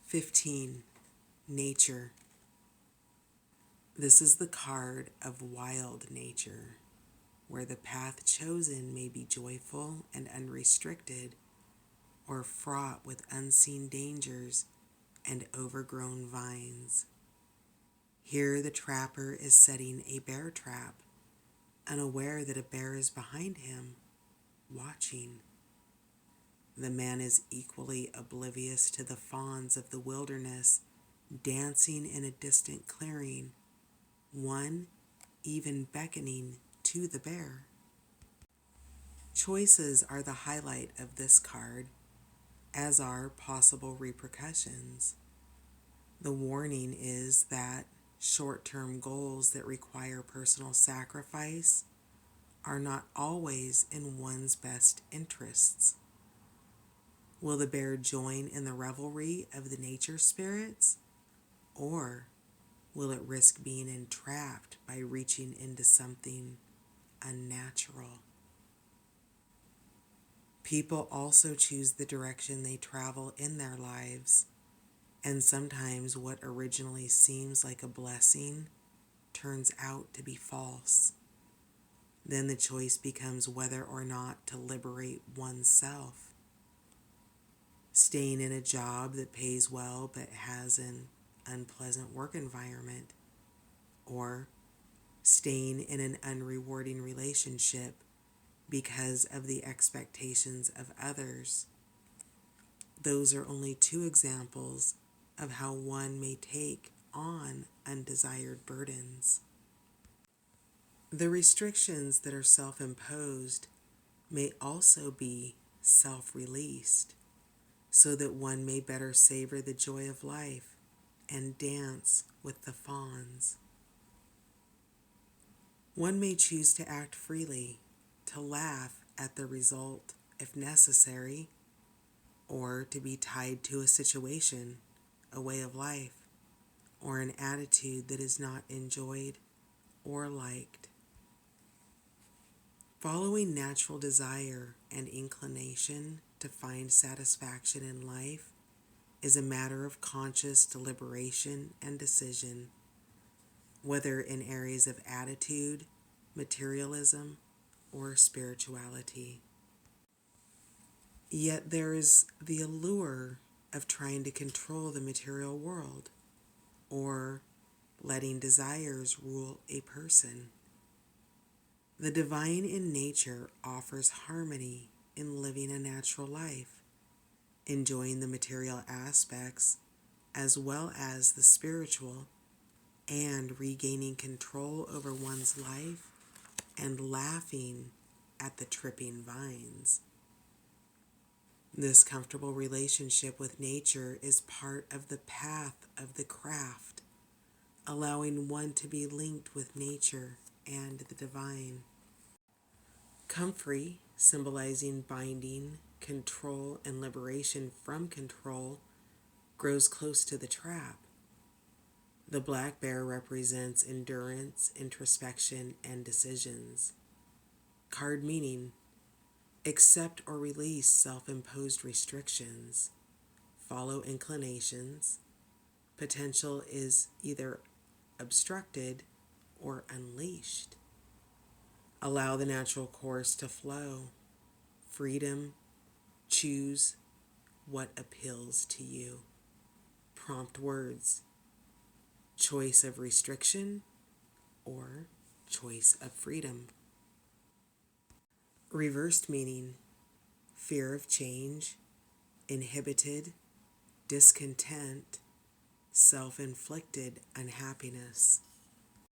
15. Nature. This is the card of wild nature, where the path chosen may be joyful and unrestricted, or fraught with unseen dangers and overgrown vines. Here the trapper is setting a bear trap, unaware that a bear is behind him, watching. The man is equally oblivious to the fawns of the wilderness dancing in a distant clearing, one even beckoning to the bear. Choices are the highlight of this card, as are possible repercussions. The warning is that short-term goals that require personal sacrifice are not always in one's best interests. Will the bear join in the revelry of the nature spirits, or will it risk being entrapped by reaching into something unnatural? People also choose the direction they travel in their lives, and sometimes what originally seems like a blessing turns out to be false. Then the choice becomes whether or not to liberate oneself. Staying in a job that pays well but has an unpleasant work environment, or staying in an unrewarding relationship because of the expectations of others. Those are only two examples of how one may take on undesired burdens. The restrictions that are self-imposed may also be self-released, so that one may better savor the joy of life and dance with the fawns. One may choose to act freely, to laugh at the result if necessary, or to be tied to a situation, a way of life, or an attitude that is not enjoyed or liked. Following natural desire and inclination to find satisfaction in life is a matter of conscious deliberation and decision, whether in areas of attitude, materialism, or spirituality. Yet there is the allure of trying to control the material world, or letting desires rule a person. The divine in nature offers harmony in living a natural life, enjoying the material aspects as well as the spiritual, and regaining control over one's life and laughing at the tripping vines. This comfortable relationship with nature is part of the path of the craft, allowing one to be linked with nature and the divine. Comfrey, symbolizing binding, control, and liberation from control, grows close to the trap. The black bear represents endurance, introspection, and decisions. Card meaning: accept or release self-imposed restrictions. Follow inclinations. Potential is either obstructed or unleashed. Allow the natural course to flow. Freedom. Choose what appeals to you. Prompt words: choice of restriction or choice of freedom. Reversed meaning: fear of change, inhibited, discontent, self-inflicted unhappiness.